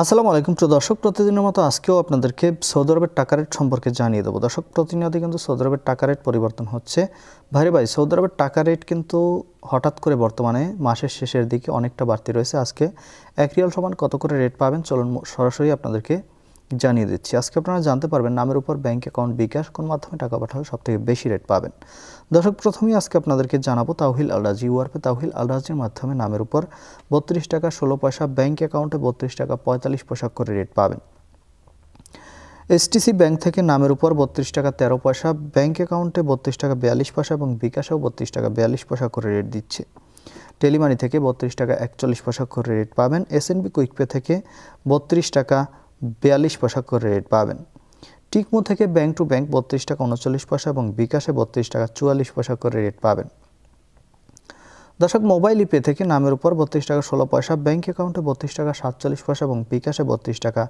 আসসালামু আলাইকুম প্রিয় দর্শক, প্রতিদিনের মতো আজকেও আপনাদেরকে সৌদি আরবের টাকা রেট সম্পর্কে জানিয়ে দেবো। দর্শক, প্রতিনিয়ত কিন্তু সৌদি আরবের টাকা রেট পরিবর্তন হচ্ছে। ভাই সৌদি আরবের টাকা রেট কিন্তু হঠাৎ করে বর্তমানে মাসের শেষের দিকে অনেকটা বাড়তি রয়েছে। আজকে 1 রিয়াল সমান কত করে রেট পাবেন চলুন সরাসরি আপনাদেরকে জানিয়ে দিচ্ছি। আজকে আপনারা জানতে পারবেন নামের উপর ব্যাংক অ্যাকাউন্ট বিকাশ কোন মাধ্যমে টাকা পাঠালে সবথেকে বেশি রেট পাবেন। দর্শক, প্রথমেই আজকে আপনাদেরকে জানাবো তাওহিল আল রাজি ওয়ার্পে তাওহিল আল রাজির মাধ্যমে নামের উপর 32 টাকা 16 পয়সা, ব্যাংক অ্যাকাউন্টে 32 টাকা 45 পয়সা করে রেট পাবেন। এসটিসি ব্যাংক থেকে নামের উপর 32 টাকা 13 পয়সা, ব্যাংক অ্যাকাউন্টে 32 টাকা 42 পয়সা এবং বিকাশেও 32 টাকা 42 পয়সা করে রেট দিচ্ছে। টেলিমানি থেকে 32 টাকা 41 পয়সা করে রেট পাবেন। এসএনবি কুইকপে থেকে 32 টাকা 42 পয়সা করে রেট পাবেন। টিকমো থেকে ব্যাংক টু ব্যাংক 32 টাকা 39 পয়সা এবং বিকাশে 32 টাকা 44 পয়সা করে রেট পাবেন। দর্শক, মোবাইল পে থেকে নামের উপর 32 টাকা 16 পয়সা, ব্যাংক অ্যাকাউন্টে 32 টাকা 47 পয়সা এবং বিকাশে 32 টাকা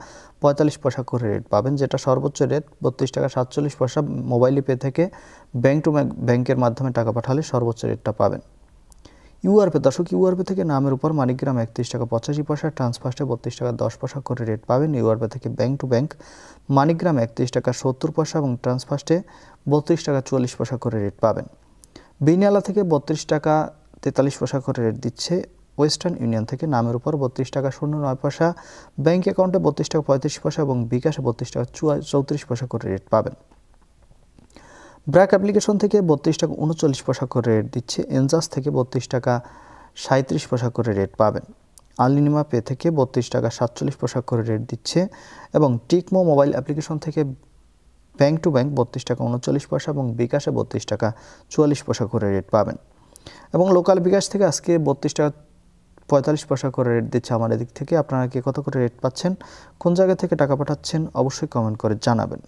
45 পয়সা করে রেট পাবেন, যেটা সর্বোচ্চ রেট। 32 টাকা 47 পয়সা মোবাইল পে থেকে ব্যাংক টু ব্যাংকের মাধ্যমে টাকা পাঠালে সর্বোচ্চ রেটটা পাবেন। ইউআরপে দর্শক, ইউআরপে থেকে নামের উপর মানিগ্রাম 31 টাকা 85 পয়সা, ট্রান্সফার্স্টে 32 টাকা 10 পয়সা করে রেট পাবেন। ইউআরপে থেকে ব্যাংক টু ব্যাংক মানিগ্রাম 31 টাকা 70 পয়সা এবং ট্রান্সফার্স্টে 32 টাকা 44 পয়সা করে রেট পাবেন। বিনিয়ালা থেকে 32 টাকা 43 পয়সা করে রেট দিচ্ছে। ওয়েস্টার্ন ইউনিয়ন থেকে নামের উপর 32 টাকা 09 পয়সা, ব্যাংক অ্যাকাউন্টে 32 টাকা 35 পয়সা এবং বিকাশে 32 টাকা 34 পয়সা করে রেট পাবেন। ব্র্যাক অ্যাপ্লিকেশন থেকে 32 টাকা 39 পয়সা করে রেট দিচ্ছে। এনজাস থেকে 32 টাকা 37 পয়সা করে রেট পাবেন। আলিনিমা পে থেকে 32 টাকা 47 পয়সা করে রেট দিচ্ছে এবং টিকমো মোবাইল অ্যাপ্লিকেশন থেকে ব্যাংক টু ব্যাংক 32 টাকা 39 পয়সা এবং বিকাশে 32 টাকা 44 পয়সা করে রেট পাবেন। এবং লোকাল বিকাশ থেকে আজকে 32 টাকা 45 পয়সা করে রেট দিচ্ছে আমার এদিক থেকে। আপনারা কে কত করে রেট পাচ্ছেন, কোন জায়গা থেকে টাকা পাঠাচ্ছেন অবশ্যই কমেন্ট করে জানাবেন।